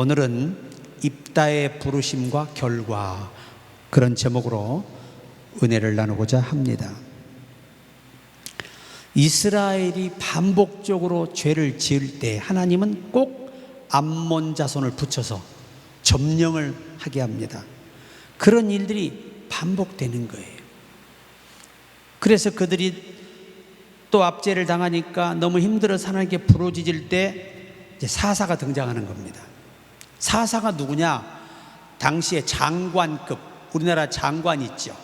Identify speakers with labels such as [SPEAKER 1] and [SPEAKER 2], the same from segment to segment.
[SPEAKER 1] 오늘은 입다의 부르심과 결과, 그런 제목으로 은혜를 나누고자 합니다. 이스라엘이 반복적으로 죄를 지을 때 하나님은 꼭 암몬 자손을 붙여서 점령을 하게 합니다. 그런 일들이 반복되는 거예요. 그래서 그들이 또 압제를 당하니까 너무 힘들어서 하나님께 부르짖을 때 이제 사사가 등장하는 겁니다. 사사가 누구냐? 당시에 장관급, 우리나라 장관 있죠.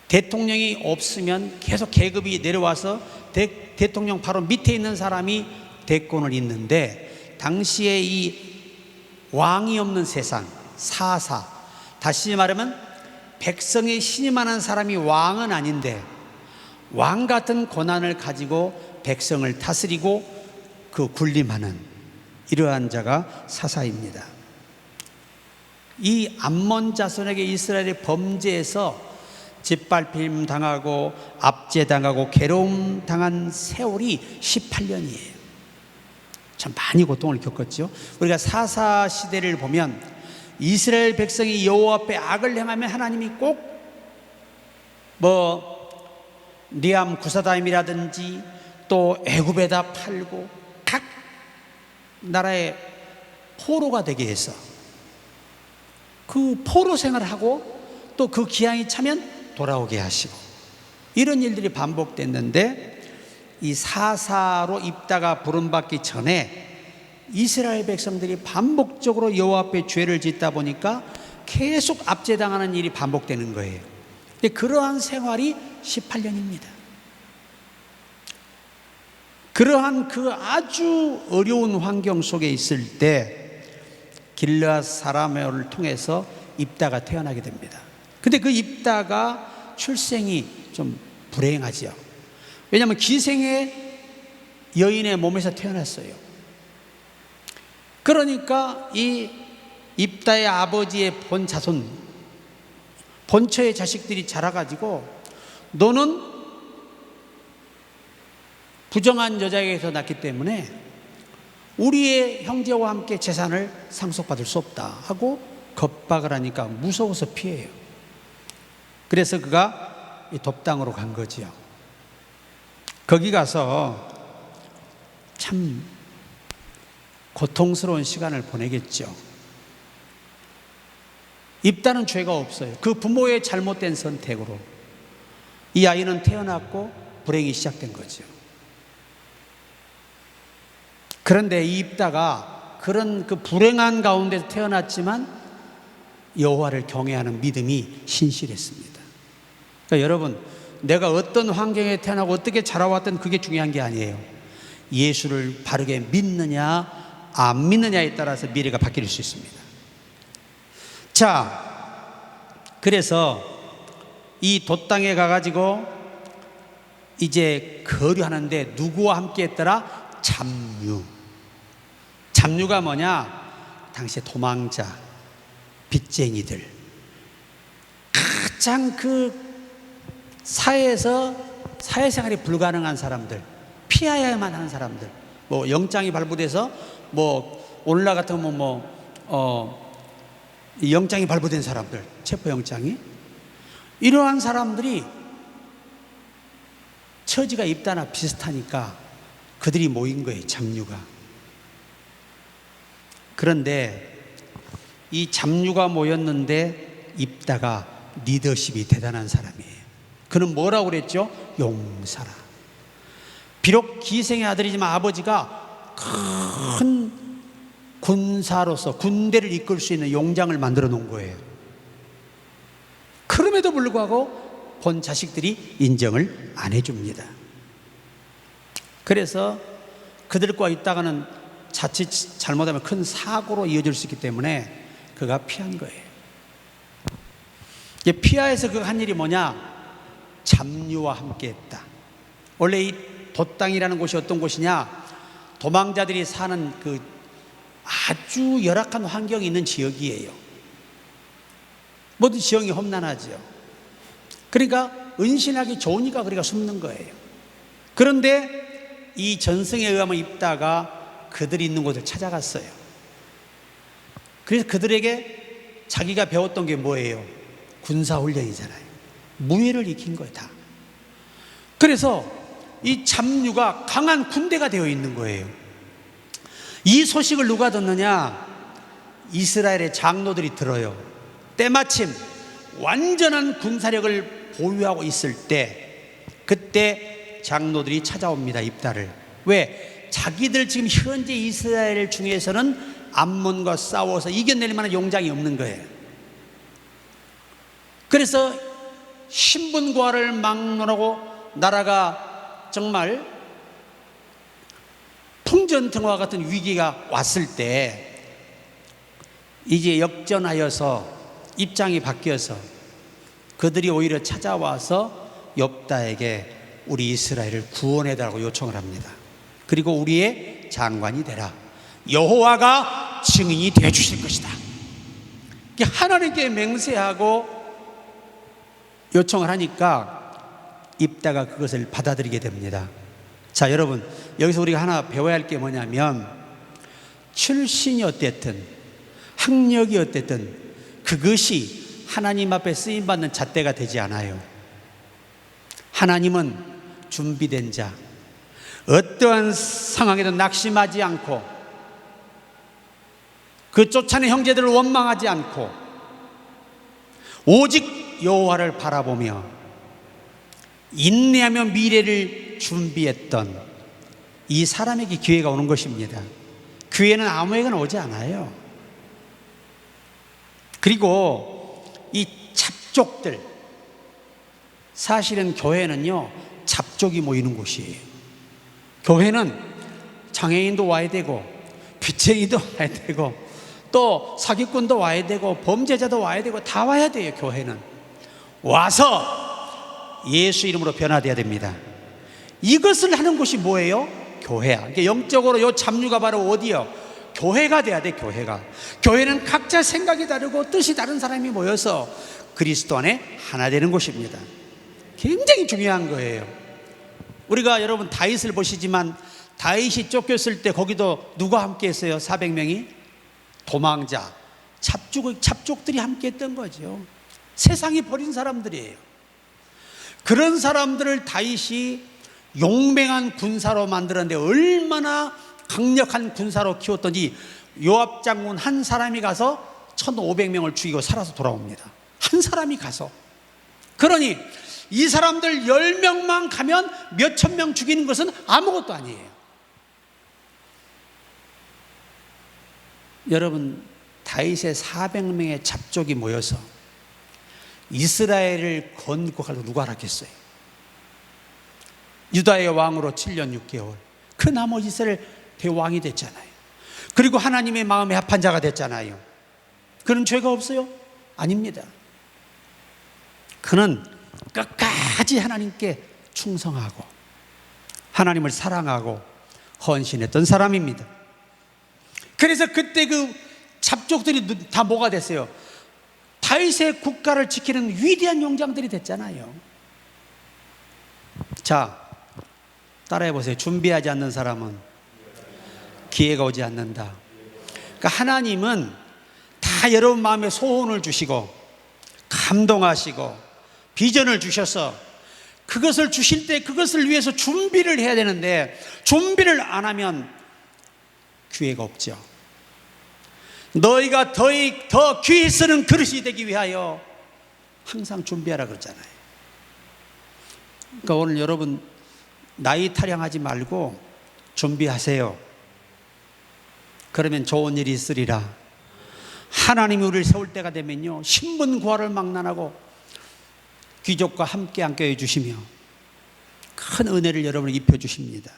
[SPEAKER 1] 대통령이 없으면 계속 계급이 내려와서 대통령 바로 밑에 있는 사람이 대권을 잇는데, 당시에 이 왕이 없는 세상, 사사, 다시 말하면 백성이 신임하는 사람이 왕은 아닌데 왕 같은 권한을 가지고 백성을 다스리고 그 군림하는 이러한 자가 사사입니다. 이 암몬 자손에게 이스라엘의 범죄에서 짓밟힘 당하고 압제당하고 괴로움 당한 세월이 18년이에요. 참 많이 고통을 겪었죠. 우리가 사사 시대를 보면 이스라엘 백성이 여호와 앞에 악을 행하면 하나님이 꼭 리암 구사다임이라든지 또 애굽에다 팔고 각 나라의 포로가 되게 해서 그 포로 생활을 하고 또 그 기한이 차면 돌아오게 하시고, 이런 일들이 반복됐는데, 이 사사로 입다가 부름받기 전에 이스라엘 백성들이 반복적으로 여호와 앞에 죄를 짓다 보니까 계속 압제당하는 일이 반복되는 거예요. 근데 그러한 생활이 18년입니다. 그러한 그 아주 어려운 환경 속에 있을 때 길르앗 사람을 통해서 입다가 태어나게 됩니다. 근데 그 입다가 출생이 좀 불행하지요. 왜냐하면 기생의 여인의 몸에서 태어났어요. 그러니까 이 입다의 아버지의 본 자손, 본처의 자식들이 자라가지고 너는 부정한 여자에게서 났기 때문에 우리의 형제와 함께 재산을 상속받을 수 없다 하고 겁박을 하니까 무서워서 피해요. 그래서 그가 돕당으로 간 거지요. 거기 가서 참 고통스러운 시간을 보내겠죠. 입다는 죄가 없어요. 그 부모의 잘못된 선택으로 이 아이는 태어났고 불행이 시작된 거죠. 그런데 이 입다가 그런 그 불행한 가운데서 태어났지만 여호와를 경외하는 믿음이 신실했습니다. 그러니까 여러분, 내가 어떤 환경에 태어나고 어떻게 자라왔든 그게 중요한 게 아니에요. 예수를 바르게 믿느냐 안 믿느냐에 따라서 미래가 바뀔 수 있습니다. 자, 그래서 이 돛땅에 가가지고 이제 거류하는데 누구와 함께 했더라? 잡류. 잡류가 뭐냐? 당시에 도망자, 빚쟁이들, 가장 그 사회에서 사회생활이 불가능한 사람들, 피하야만 하는 사람들, 영장이 발부돼서 오늘날 같으면 영장이 발부된 사람들, 체포영장이, 이러한 사람들이 처지가 입다나 비슷하니까 그들이 모인 거예요, 잡류가. 그런데 이 잡류가 모였는데 입다가 리더십이 대단한 사람이에요. 그는 뭐라고 그랬죠? 용사라. 비록 기생의 아들이지만 아버지가 큰 군사로서 군대를 이끌 수 있는 용장을 만들어 놓은 거예요. 그럼에도 불구하고 본 자식들이 인정을 안 해줍니다. 그래서 그들과 있다가는 자칫 잘못하면 큰 사고로 이어질 수 있기 때문에 그가 피한 거예요. 피하에서 그가 한 일이 뭐냐? 잡류와 함께 했다. 원래 이 돛땅이라는 곳이 어떤 곳이냐? 도망자들이 사는 그 아주 열악한 환경이 있는 지역이에요. 모든 지형이 험난하죠. 그러니까 은신하기 좋으니까 그러니까 숨는 거예요. 그런데 이 전승에 의하면 입다가 그들이 있는 곳을 찾아갔어요. 그래서 그들에게 자기가 배웠던 게 뭐예요? 군사훈련이잖아요. 무예를 익힌 거예요, 다. 그래서 이 잡류가 강한 군대가 되어 있는 거예요. 이 소식을 누가 듣느냐? 이스라엘의 장로들이 들어요. 때마침 완전한 군사력을 보유하고 있을 때, 그때 장로들이 찾아옵니다, 입다를. 왜? 자기들 지금 현재 이스라엘 중에서는 암몬과 싸워서 이겨낼 만한 용장이 없는 거예요. 그래서 신분고하를 막론하고 나라가 정말 풍전등화 같은 위기가 왔을 때, 이제 역전하여서 입장이 바뀌어서 그들이 오히려 찾아와서 엽다에게 우리 이스라엘을 구원해달라고 요청을 합니다. 그리고 우리의 장관이 되라. 여호와가 증인이 되어 주실 것이다. 하나님께 맹세하고 요청을 하니까 입다가 그것을 받아들이게 됩니다. 자, 여러분, 여기서 우리가 하나 배워야 할 게 뭐냐면, 출신이 어땠든 학력이 어땠든 그것이 하나님 앞에 쓰임받는 잣대가 되지 않아요. 하나님은 준비된 자, 어떠한 상황에도 낙심하지 않고 그 쫓아낸 형제들을 원망하지 않고 오직 여호와를 바라보며 인내하며 미래를 준비했던 이 사람에게 기회가 오는 것입니다. 기회는 아무에게나 오지 않아요. 그리고 이 잡족들, 사실은 교회는요, 잡족이 모이는 곳이에요. 교회는 장애인도 와야 되고 빚쟁이도 와야 되고 또 사기꾼도 와야 되고 범죄자도 와야 되고 다 와야 돼요. 교회는 와서 예수 이름으로 변화되어야 됩니다. 이것을 하는 곳이 뭐예요? 교회야. 그러니까 영적으로 요 잡류가 바로 어디요? 교회가 돼야 돼. 교회는 각자 생각이 다르고 뜻이 다른 사람이 모여서 그리스도 안에 하나 되는 곳입니다. 굉장히 중요한 거예요. 우리가 여러분 다윗을 보시지만 다윗이 쫓겼을 때 거기도 누가 함께 했어요? 400명이? 도망자, 잡족들이 함께 했던 거죠. 세상이 버린 사람들이에요. 그런 사람들을 다윗이 용맹한 군사로 만들었는데 얼마나 강력한 군사로 키웠던지 요압 장군 한 사람이 가서 1500명을 죽이고 살아서 돌아옵니다. 한 사람이 가서. 그러니 이 사람들 10명만 가면 몇천 명 죽이는 것은 아무것도 아니에요. 여러분, 다윗의 400명의 잡족이 모여서 이스라엘을 건국하려고 누가 알았겠어요? 유다의 왕으로 7년 6개월 그 나머지 이스라엘 대왕이 됐잖아요. 그리고 하나님의 마음에 합한 자가 됐잖아요. 그는 죄가 없어요? 아닙니다. 그는 끝까지 하나님께 충성하고 하나님을 사랑하고 헌신했던 사람입니다. 그래서 그때 그 잡족들이 다 뭐가 됐어요? 다윗의 국가를 지키는 위대한 용장들이 됐잖아요. 자, 따라해 보세요. 준비하지 않는 사람은 기회가 오지 않는다. 그러니까 하나님은 다 여러분 마음에 소원을 주시고 감동하시고 비전을 주셔서 그것을 주실 때 그것을 위해서 준비를 해야 되는데 준비를 안 하면 기회가 없죠. 너희가 더 귀히 쓰는 그릇이 되기 위하여 항상 준비하라 그러잖아요. 그러니까 오늘 여러분 나이 타령하지 말고 준비하세요. 그러면 좋은 일이 있으리라. 하나님이 우리를 세울 때가 되면요, 신분고하를 막론하고 귀족과 함께 안겨해 주시며 큰 은혜를 여러분에게 입혀주십니다.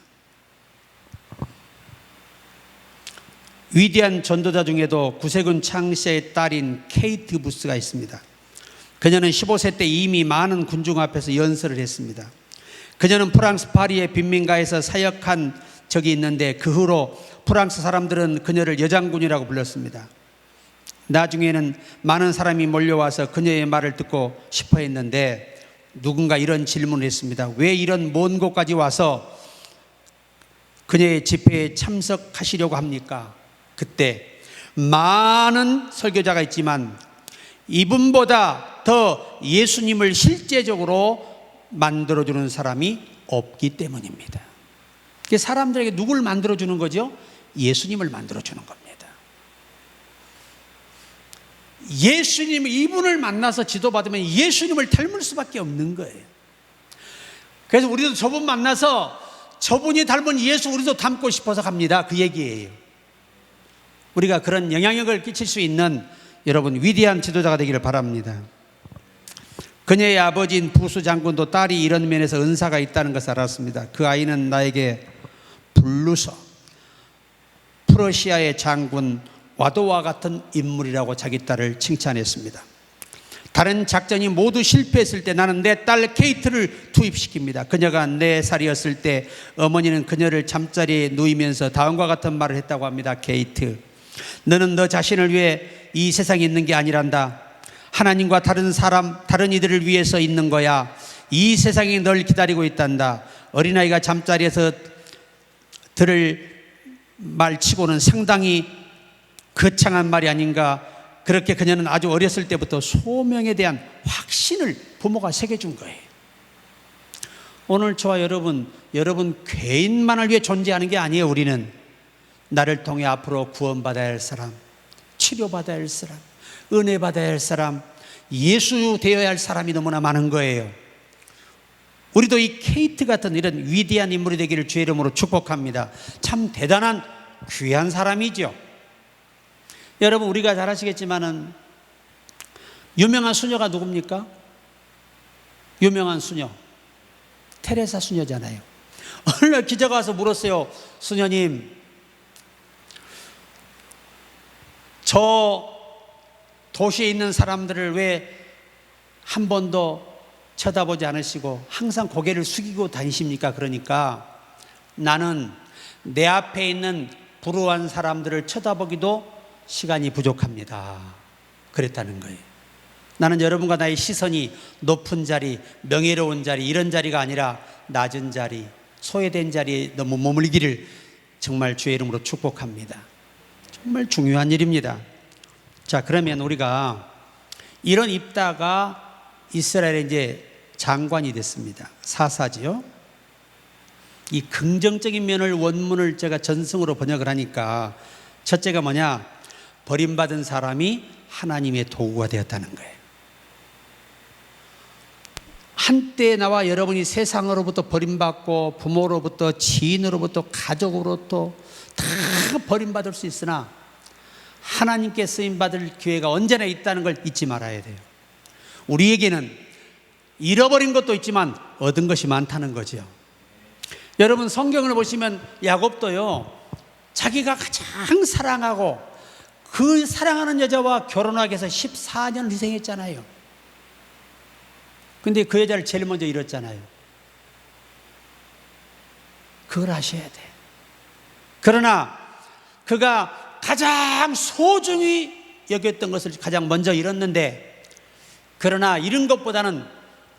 [SPEAKER 1] 위대한 전도자 중에도 구세군 창시의 딸인 케이트 부스가 있습니다. 그녀는 15세 때 이미 많은 군중 앞에서 연설을 했습니다. 그녀는 프랑스 파리의 빈민가에서 사역한 적이 있는데 그 후로 프랑스 사람들은 그녀를 여장군이라고 불렀습니다. 나중에는 많은 사람이 몰려와서 그녀의 말을 듣고 싶어 했는데 누군가 이런 질문을 했습니다. 왜 이런 먼 곳까지 와서 그녀의 집회에 참석하시려고 합니까? 그때 많은 설교자가 있지만 이분보다 더 예수님을 실제적으로 만들어주는 사람이 없기 때문입니다. 사람들에게 누굴 만들어주는 거죠? 예수님을 만들어주는 겁니다. 예수님, 이분을 만나서 지도받으면 예수님을 닮을 수밖에 없는 거예요. 그래서 우리도 저분 만나서 저분이 닮은 예수 우리도 닮고 싶어서 갑니다. 그 얘기예요. 우리가 그런 영향력을 끼칠 수 있는 여러분 위대한 지도자가 되기를 바랍니다. 그녀의 아버지인 부수 장군도 딸이 이런 면에서 은사가 있다는 것을 알았습니다. 그 아이는 나에게 블루서, 프러시아의 장군 와도와 같은 인물이라고 자기 딸을 칭찬했습니다. 다른 작전이 모두 실패했을 때 나는 내 딸 케이트를 투입시킵니다. 그녀가 4살이었을 때 어머니는 그녀를 잠자리에 누이면서 다음과 같은 말을 했다고 합니다. 케이트, 너는 너 자신을 위해 이 세상에 있는 게 아니란다. 하나님과 다른 사람, 다른 이들을 위해서 있는 거야. 이 세상이 널 기다리고 있단다. 어린아이가 잠자리에서 들을 말치고는 상당히 거창한 말이 아닌가. 그렇게 그녀는 아주 어렸을 때부터 소명에 대한 확신을 부모가 새겨준 거예요. 오늘 저와 여러분 개인만을 위해 존재하는 게 아니에요. 우리는 나를 통해 앞으로 구원받아야 할 사람, 치료받아야 할 사람, 은혜 받아야 할 사람, 예수 되어야 할 사람이 너무나 많은 거예요. 우리도 이 케이트 같은 이런 위대한 인물이 되기를 주의 이름으로 축복합니다. 참 대단한 귀한 사람이죠. 여러분, 우리가 잘 아시겠지만은 유명한 수녀가 누굽니까? 유명한 수녀 테레사 수녀잖아요. 어느 날 기자가 와서 물었어요. 수녀님, 저 도시에 있는 사람들을 왜 한 번도 쳐다보지 않으시고 항상 고개를 숙이고 다니십니까? 그러니까 나는 내 앞에 있는 불우한 사람들을 쳐다보기도 시간이 부족합니다. 그랬다는 거예요. 나는 여러분과 나의 시선이 높은 자리, 명예로운 자리, 이런 자리가 아니라 낮은 자리, 소외된 자리에 너무 머물기를 정말 주의 이름으로 축복합니다. 정말 중요한 일입니다. 자, 그러면 우리가 이런 입다가 이스라엘의 이제 장관이 됐습니다. 사사지요. 이 긍정적인 면을 원문을 제가 전승으로 번역을 하니까 첫째가 뭐냐? 버림받은 사람이 하나님의 도구가 되었다는 거예요. 한때 나와 여러분이 세상으로부터 버림받고 부모로부터 지인으로부터 가족으로부터 다 버림받을 수 있으나 하나님께 쓰임받을 기회가 언제나 있다는 걸 잊지 말아야 돼요. 우리에게는 잃어버린 것도 있지만 얻은 것이 많다는 거죠. 여러분, 성경을 보시면 야곱도요, 자기가 가장 사랑하고 그 사랑하는 여자와 결혼하기 위해서 14년을 희생했잖아요. 근데 그 여자를 제일 먼저 잃었잖아요. 그걸 아셔야 돼. 그러나 그가 가장 소중히 여겼던 것을 가장 먼저 잃었는데, 그러나 잃은 것보다는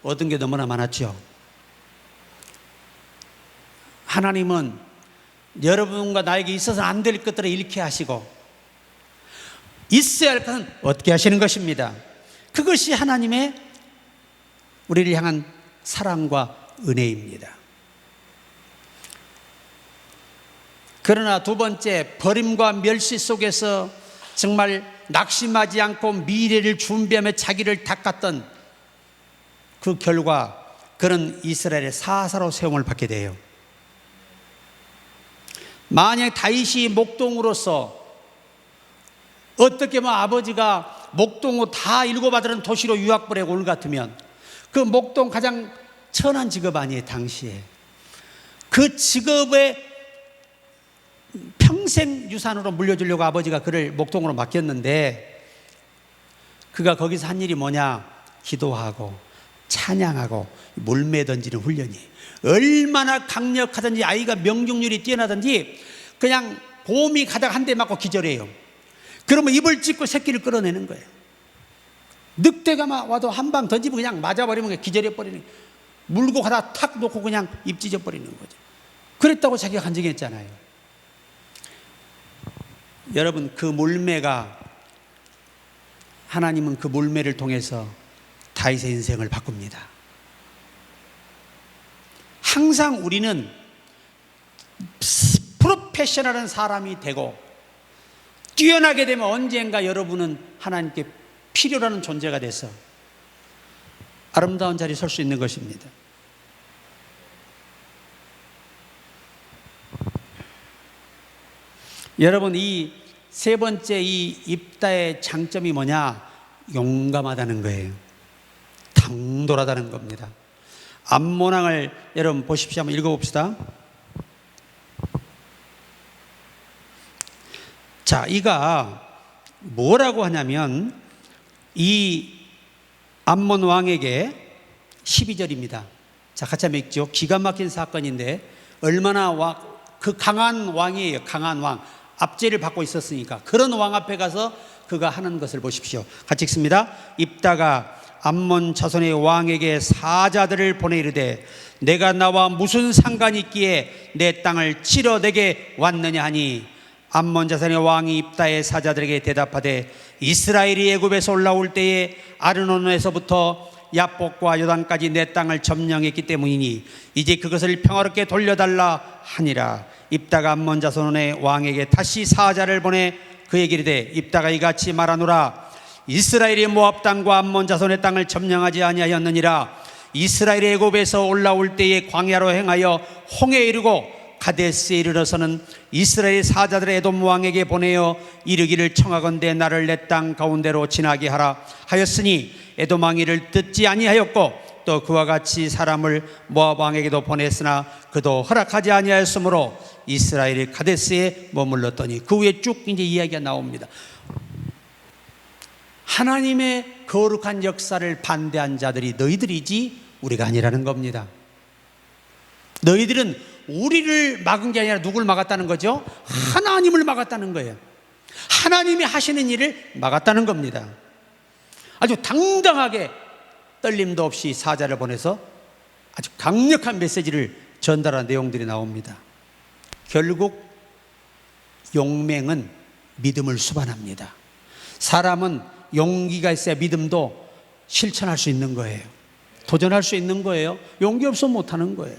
[SPEAKER 1] 얻은 게 너무나 많았죠. 하나님은 여러분과 나에게 있어서는 안 될 것들을 잃게 하시고 있어야 할 것은 얻게 하시는 것입니다. 그것이 하나님의 우리를 향한 사랑과 은혜입니다. 그러나 두 번째, 버림과 멸시 속에서 정말 낙심하지 않고 미래를 준비하며 자기를 닦았던 그 결과 그는 이스라엘의 사사로 세움을 받게 돼요. 만약 다윗이 목동으로서 어떻게 아버지가 목동으로 다 일곱 아들은 도시로 유학 보내고 올 같으면 그 목동 가장 천한 직업 아니에요. 당시에 그 직업에 평생 유산으로 물려주려고 아버지가 그를 목동으로 맡겼는데, 그가 거기서 한 일이 뭐냐? 기도하고 찬양하고 물매 던지는 훈련이 얼마나 강력하든지, 아이가 명중률이 뛰어나든지 그냥 곰이 가다가 한 대 맞고 기절해요. 그러면 입을 찢고 새끼를 끌어내는 거예요. 늑대가 막 와도 한 방 던지면 그냥 맞아버리면 기절해버리는 거예요. 물고 가다가 탁 놓고 그냥 입 찢어버리는 거죠. 그랬다고 자기가 간증했잖아요. 여러분, 그 물매가, 하나님은 그 물매를 통해서 다윗의 인생을 바꿉니다. 항상 우리는 프로페셔널한 사람이 되고 뛰어나게 되면 언젠가 여러분은 하나님께 필요로 존재가 돼서 아름다운 자리에 설 수 있는 것입니다. 여러분, 이 세 번째 이 입다의 장점이 뭐냐? 용감하다는 거예요. 당돌하다는 겁니다. 암몬 왕을 여러분 보십시오. 한번 읽어봅시다. 자, 이가 뭐라고 하냐면 이 암몬 왕에게 12절입니다. 자, 같이 한번 읽죠. 기가 막힌 사건인데 얼마나 그 강한 왕이에요. 강한 왕. 압제를 받고 있었으니까 그런 왕 앞에 가서 그가 하는 것을 보십시오. 같이 읽습니다. 입다가 암몬 자손의 왕에게 사자들을 보내 이르되 내가 나와 무슨 상관이 있기에 내 땅을 치러 내게 왔느냐 하니 암몬 자손의 왕이 입다의 사자들에게 대답하되 이스라엘이 애굽에서 올라올 때에 아르노노에서부터 야복과 요단까지 내 땅을 점령했기 때문이니 이제 그것을 평화롭게 돌려달라 하니라. 입다가 암몬 자손의 왕에게 다시 사자를 보내 그에게 이르되 입다가 이같이 말하노라. 이스라엘이 모압 땅과 암몬 자손의 땅을 점령하지 아니하였느니라. 이스라엘이 애굽에서 올라올 때에 광야로 행하여 홍해에 이르고 가데스에 이르러서는 이스라엘 사자들의 에돔 왕에게 보내어 이르기를 청하건대 나를 내 땅 가운데로 지나게 하라 하였으니 에돔 왕이 이를 듣지 아니하였고 또 그와 같이 사람을 모압 왕에게도 보냈으나 그도 허락하지 아니하였으므로 이스라엘이 가데스에 머물렀더니 그 후에 쭉 이제 이야기가 나옵니다. 하나님의 거룩한 역사를 반대한 자들이 너희들이지 우리가 아니라는 겁니다. 너희들은 우리를 막은 게 아니라 누굴 막았다는 거죠? 하나님을 막았다는 거예요. 하나님이 하시는 일을 막았다는 겁니다. 아주 당당하게 떨림도 없이 사자를 보내서 아주 강력한 메시지를 전달한 내용들이 나옵니다. 결국 용맹은 믿음을 수반합니다. 사람은 용기가 있어야 믿음도 실천할 수 있는 거예요. 도전할 수 있는 거예요. 용기 없으면 못하는 거예요.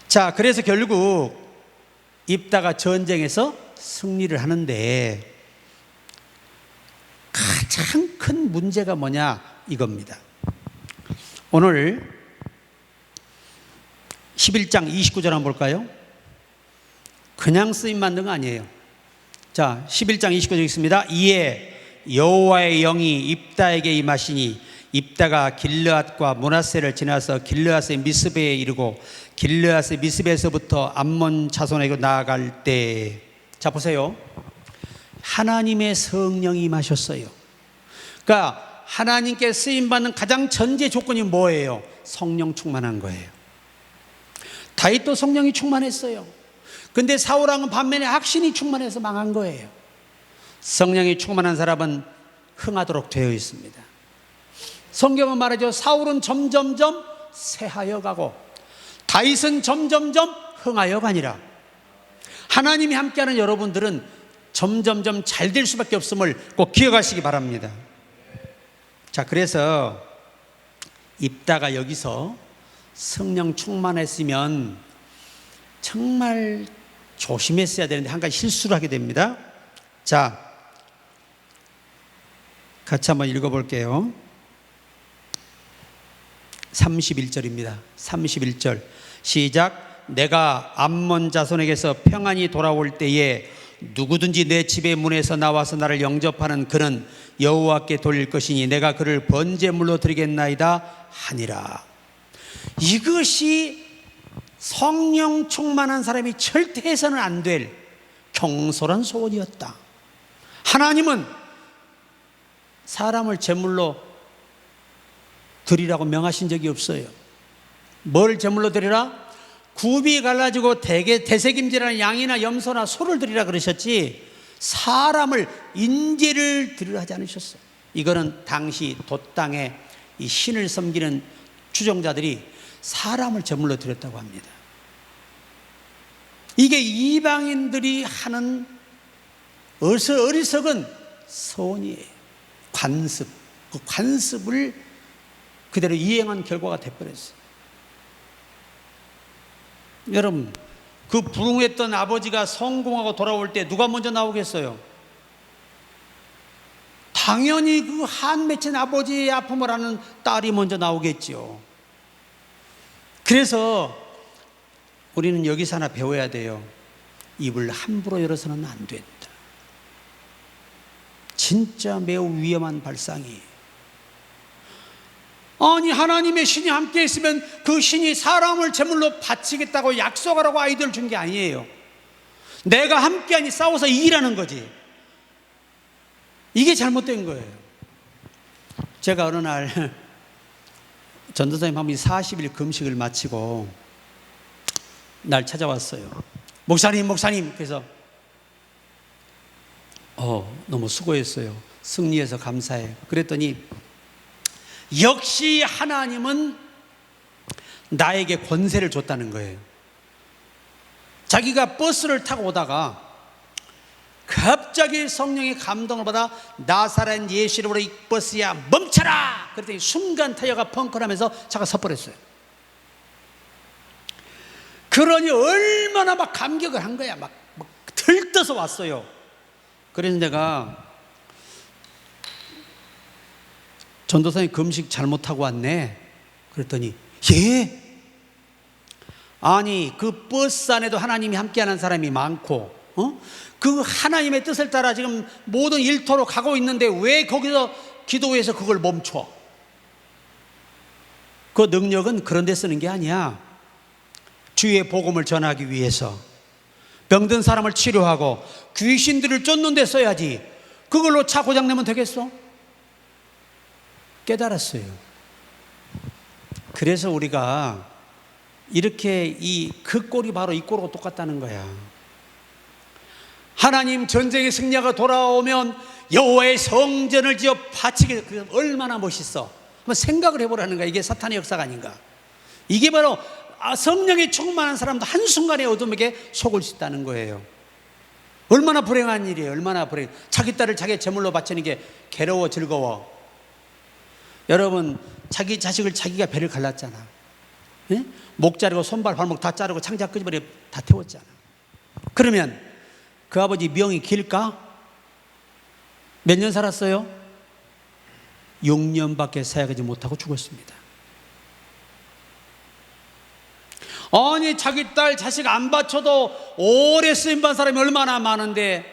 [SPEAKER 1] 자, 그래서 결국 입다가 전쟁에서 승리를 하는데 가장 큰 문제가 뭐냐 이겁니다. 오늘 11장 29절 한번 볼까요? 그냥 쓰임 만든 거 아니에요. 자, 11장 29절 있습니다. 이에 여호와의 영이 입다에게 임하시니 입다가 길르앗과 므낫세를 지나서 길르앗의 미스베에 이르고 길르앗의 미스베에서부터 암몬 자손에게 나아갈 때, 자 보세요. 하나님의 성령이 임하셨어요. 그러니까 하나님께 쓰임받는 가장 전제 조건이 뭐예요? 성령 충만한 거예요. 다윗도 성령이 충만했어요. 근데 사울왕은 반면에 악신이 충만해서 망한 거예요. 성령이 충만한 사람은 흥하도록 되어 있습니다. 성경은 말하죠. 사울은 점점점 쇠하여 가고 다윗은 점점점 흥하여 가니라. 하나님이 함께하는 여러분들은 점점점 잘 될 수밖에 없음을 꼭 기억하시기 바랍니다. 자, 그래서 입다가 여기서 성령 충만했으면 정말 조심했어야 되는데 한 가지 실수를 하게 됩니다. 자, 같이 한번 읽어볼게요. 31절입니다. 31절 시작. 내가 암몬 자손에게서 평안히 돌아올 때에 누구든지 내 집의 문에서 나와서 나를 영접하는 그는 여호와께 돌릴 것이니 내가 그를 번제물로 드리겠나이다 하니라. 이것이 성령 충만한 사람이 절대 해서는 안 될 경솔한 소원이었다. 하나님은 사람을 제물로 드리라고 명하신 적이 없어요. 뭘 제물로 드리라? 굽이 갈라지고 대세김질하는 양이나 염소나 소를 드리라 그러셨지 사람을 인재를 드리라 하지 않으셨어요. 이거는 당시 돛땅에 이 신을 섬기는 추종자들이 사람을 제물로 드렸다고 합니다. 이게 이방인들이 하는 어리석은 서원이에요. 관습. 그 관습을 그대로 이행한 결과가 돼버렸어요. 여러분, 그 불행했던 아버지가 성공하고 돌아올 때 누가 먼저 나오겠어요? 당연히 그 한 맺힌 아버지의 아픔을 아는 딸이 먼저 나오겠죠. 그래서 우리는 여기서 하나 배워야 돼요. 입을 함부로 열어서는 안 된다. 진짜 매우 위험한 발상이에요. 아니, 하나님의 신이 함께 있으면 그 신이 사람을 제물로 바치겠다고 약속하라고 아이디어를 준 게 아니에요. 내가 함께하니 싸워서 이기라는 거지. 이게 잘못된 거예요. 제가 어느 날 전도사님 한 분이 40일 금식을 마치고 날 찾아왔어요. 목사님. 그래서 너무 수고했어요. 승리해서 감사해. 그랬더니 역시 하나님은 나에게 권세를 줬다는 거예요. 자기가 버스를 타고 오다가 갑자기 성령의 감동을 받아 나사렛 예수 이름으로 이 버스야 멈춰라! 그랬더니 순간 타이어가 펑크나면서 차가 서버렸어요. 그러니 얼마나 막 감격을 한 거야. 막 들떠서 왔어요. 그래서 내가 전도사님 금식 잘못하고 왔네. 그랬더니 예? 아니, 그 버스 안에도 하나님이 함께하는 사람이 많고 그 하나님의 뜻을 따라 지금 모든 일터로 가고 있는데 왜 거기서 기도해서 그걸 멈춰? 그 능력은 그런 데 쓰는 게 아니야. 주의 복음을 전하기 위해서 병든 사람을 치료하고 귀신들을 쫓는 데 써야지. 그걸로 차 고장내면 되겠어? 깨달았어요. 그래서 우리가 이렇게 그 꼴이 바로 이 꼴하고 똑같다는 거야. 하나님 전쟁의 승리가 돌아오면 여호와의 성전을 지어 바치게, 그게 얼마나 멋있어. 한번 생각을 해보라는 거야. 이게 사탄의 역사가 아닌가. 이게 바로 성령에 충만한 사람도 한순간에 어둠에게 속을 수 있다는 거예요. 얼마나 불행한 일이에요. 얼마나 불행. 자기 딸을 자기 제물로 바치는 게 괴로워 즐거워. 여러분, 자기 자식을 자기가 배를 갈랐잖아. 예? 목 자르고 손발 발목 다 자르고 창자 끄집어내 다 태웠잖아. 그러면 그 아버지 명이 길까? 몇 년 살았어요? 6년밖에 사역하지 못하고 죽었습니다. 아니, 자기 딸 자식 안 바쳐도 오래 쓰임받은 사람이 얼마나 많은데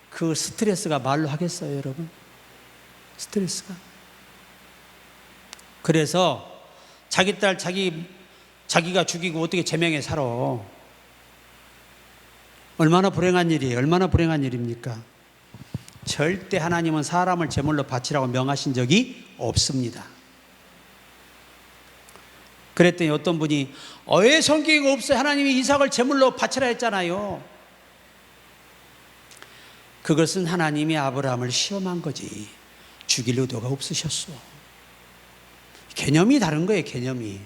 [SPEAKER 1] 그 스트레스가 말로 하겠어요, 여러분? 스트레스가. 그래서 자기 딸 자기가 죽이고 어떻게 제명에 살아? 얼마나 불행한 일이에요. 얼마나 불행한 일입니까? 절대 하나님은 사람을 제물로 바치라고 명하신 적이 없습니다. 그랬더니 어떤 분이 왜 성경이 없어요? 하나님이 이삭을 제물로 바치라 했잖아요. 그것은 하나님이 아브라함을 시험한 거지 죽일 의도가 없으셨어. 개념이 다른 거예요. 개념이.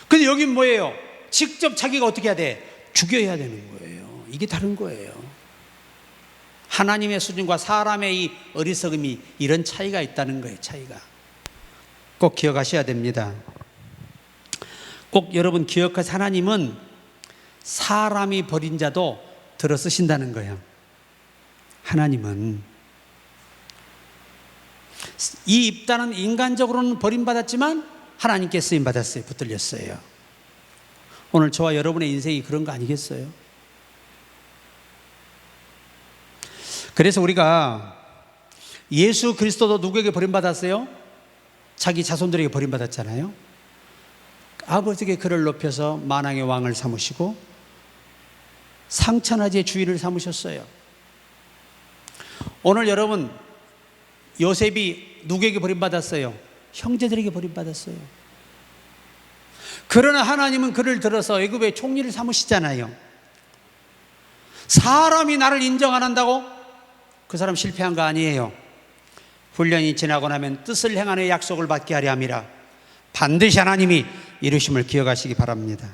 [SPEAKER 1] 근데 여긴 뭐예요? 직접 자기가 어떻게 해야 돼? 죽여야 되는 거예요. 이게 다른 거예요. 하나님의 수준과 사람의 이 어리석음이 이런 차이가 있다는 거예요. 차이가. 꼭 기억하셔야 됩니다. 꼭 여러분 기억하세요. 하나님은 사람이 버린 자도 들어 쓰신다는 거예요. 하나님은 이 입단은 인간적으로는 버림받았지만 하나님께 쓰임받았어요. 붙들렸어요. 오늘 저와 여러분의 인생이 그런 거 아니겠어요? 그래서 우리가 예수 그리스도도 누구에게 버림받았어요? 자기 자손들에게 버림받았잖아요. 아버지께 그를 높여서 만왕의 왕을 삼으시고 상천하지의 주인을 삼으셨어요. 오늘 여러분, 요셉이 누구에게 버림받았어요? 형제들에게 버림받았어요. 그러나 하나님은 그를 들어서 애굽의 총리를 삼으시잖아요. 사람이 나를 인정 안 한다고? 그 사람 실패한 거 아니에요. 훈련이 지나고 나면 뜻을 행하는 약속을 받게 하려 함이라. 반드시 하나님이 이루심을 기억하시기 바랍니다.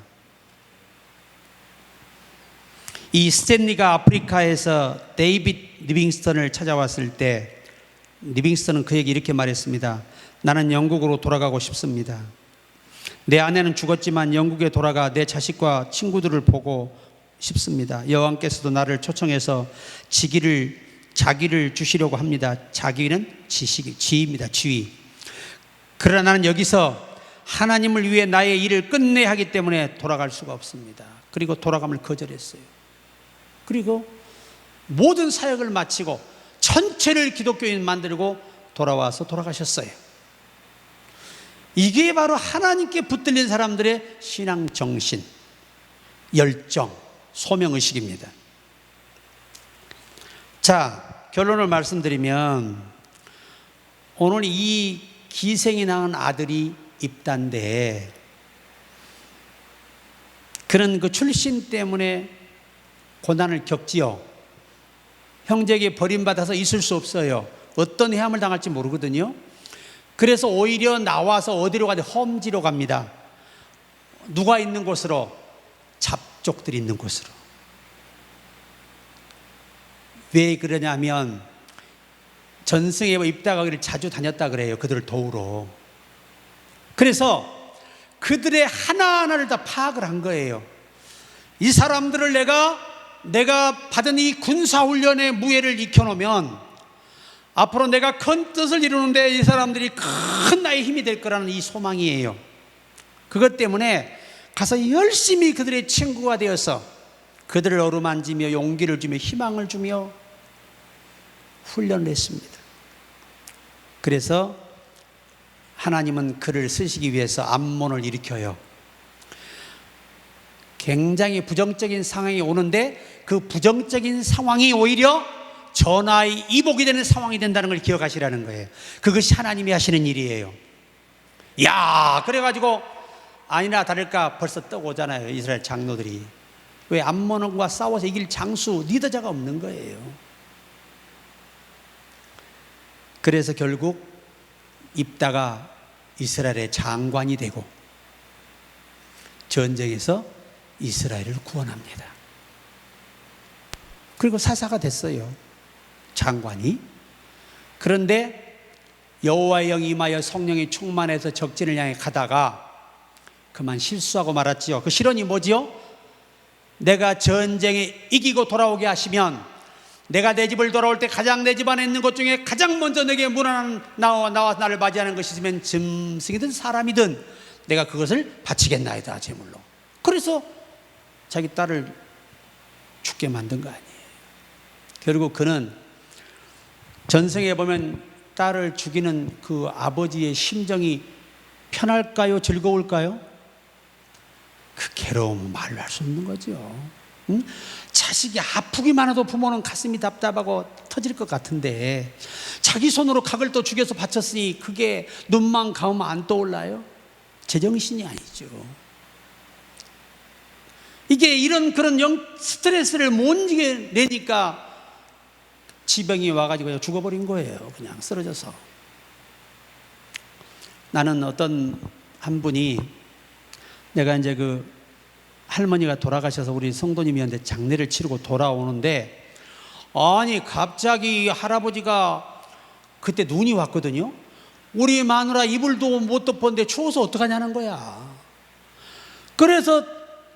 [SPEAKER 1] 이 스탠리가 아프리카에서 데이빗 리빙스턴을 찾아왔을 때 리빙스턴은 그에게 이렇게 말했습니다. 나는 영국으로 돌아가고 싶습니다. 내 아내는 죽었지만 영국에 돌아가 내 자식과 친구들을 보고 싶습니다. 여왕께서도 나를 초청해서 자기를 주시려고 합니다. 자기는 지위입니다. 지위. 그러나 나는 여기서 하나님을 위해 나의 일을 끝내야 하기 때문에 돌아갈 수가 없습니다. 그리고 돌아감을 거절했어요. 그리고 모든 사역을 마치고 전체를 기독교인 만들고 돌아와서 돌아가셨어요. 이게 바로 하나님께 붙들린 사람들의 신앙 정신, 열정, 소명의식입니다. 자, 결론을 말씀드리면 오늘 이 기생이 낳은 아들이 입다인데 그는 그 출신 때문에 고난을 겪지요. 형제에게 버림받아서 있을 수 없어요. 어떤 해함을 당할지 모르거든요. 그래서 오히려 나와서 어디로 가냐? 험지로 갑니다. 누가 있는 곳으로? 잡족들이 있는 곳으로. 왜 그러냐면 전승에 입다가 거기를 자주 다녔다 그래요. 그들을 도우러. 그래서 그들의 하나하나를 다 파악을 한 거예요. 이 사람들을 내가 받은 이 군사훈련의 무예를 익혀놓으면 앞으로 내가 큰 뜻을 이루는데 이 사람들이 큰 나의 힘이 될 거라는 이 소망이에요. 그것 때문에 가서 열심히 그들의 친구가 되어서 그들을 어루만지며 용기를 주며 희망을 주며 훈련을 했습니다. 그래서 하나님은 그를 쓰시기 위해서 암몬을 일으켜요. 굉장히 부정적인 상황이 오는데 그 부정적인 상황이 오히려 전하의 이복이 되는 상황이 된다는 걸 기억하시라는 거예요. 그것이 하나님이 하시는 일이에요. 야, 그래가지고 아니나 다를까 벌써 떠오잖아요. 이스라엘 장로들이. 왜? 암몬과 싸워서 이길 장수 리더자가 없는 거예요. 그래서 결국 입다가 이스라엘의 장관이 되고 전쟁에서 이스라엘을 구원합니다. 그리고 사사가 됐어요. 장관이. 그런데 여호와의 영이 임하여 성령이 충만해서 적진을 향해 가다가 그만 실수하고 말았지요. 그 실언이 뭐지요? 내가 전쟁에 이기고 돌아오게 하시면 내가 내 집을 돌아올 때 가장 내 집 안에 있는 것 중에 가장 먼저 내게 문안 나와 나를 맞이하는 것이 있으면 짐승이든 사람이든 내가 그것을 바치겠나이다, 제물로. 그래서 자기 딸을 죽게 만든 거 아니에요. 결국 그는 전생에 보면 딸을 죽이는 그 아버지의 심정이 편할까요? 즐거울까요? 그 괴로움은 말로 할 수 없는 거죠. 응? 자식이 아프기만 해도 부모는 가슴이 답답하고 터질 것 같은데 자기 손으로 각을 또 죽여서 바쳤으니 그게 눈만 감으면 안 떠올라요? 제정신이 아니죠. 이게 이런 그런 스트레스를 못 이겨내니까 지병이 와가지고 죽어버린 거예요. 그냥 쓰러져서. 나는 어떤 한 분이 내가 이제 그 할머니가 돌아가셔서 우리 성도님이한테 장례를 치르고 돌아오는데 아니 갑자기 할아버지가 그때 눈이 왔거든요. 우리 마누라 이불도 못 덮었는데 추워서 어떡하냐는 거야. 그래서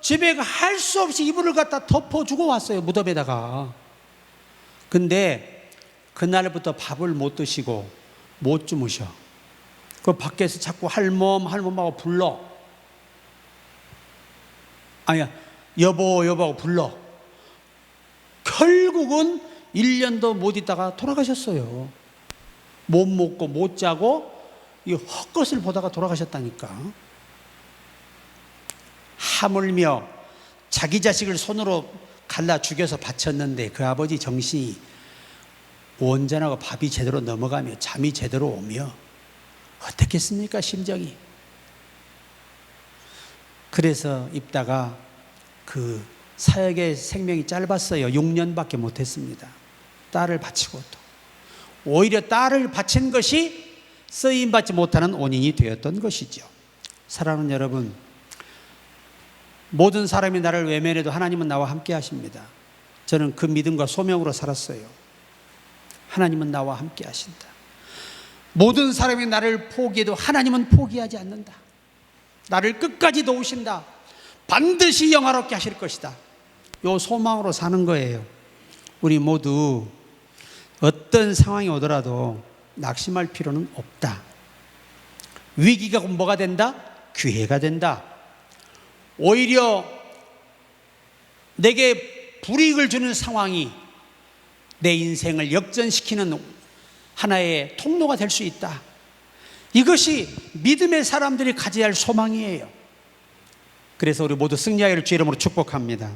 [SPEAKER 1] 집에 할 수 없이 이불을 갖다 덮어주고 왔어요. 무덤에다가. 근데 그날부터 밥을 못 드시고 못 주무셔. 그 밖에서 자꾸 할멈하고 불러. 아니야, 여보하고 불러. 결국은 1년도 못 있다가 돌아가셨어요. 못 먹고 못 자고 이 헛것을 보다가 돌아가셨다니까. 하물며 자기 자식을 손으로 갈라 죽여서 바쳤는데 그 아버지 정신이 온전하고 밥이 제대로 넘어가며 잠이 제대로 오며 어떻겠습니까, 심정이. 그래서 입다가 그 사역의 생명이 짧았어요. 6년밖에 못했습니다. 딸을 바치고 또 오히려 딸을 바친 것이 쓰임받지 못하는 원인이 되었던 것이죠. 사랑하는 여러분, 모든 사람이 나를 외면해도 하나님은 나와 함께 하십니다. 저는 그 믿음과 소명으로 살았어요. 하나님은 나와 함께 하신다. 모든 사람이 나를 포기해도 하나님은 포기하지 않는다. 나를 끝까지 도우신다. 반드시 영화롭게 하실 것이다. 요 소망으로 사는 거예요. 우리 모두 어떤 상황이 오더라도 낙심할 필요는 없다. 위기가 뭐가 된다? 기회가 된다. 오히려 내게 불이익을 주는 상황이 내 인생을 역전시키는 하나의 통로가 될 수 있다. 이것이 믿음의 사람들이 가져야 할 소망이에요. 그래서 우리 모두 승리하기를 주의 이름으로 축복합니다.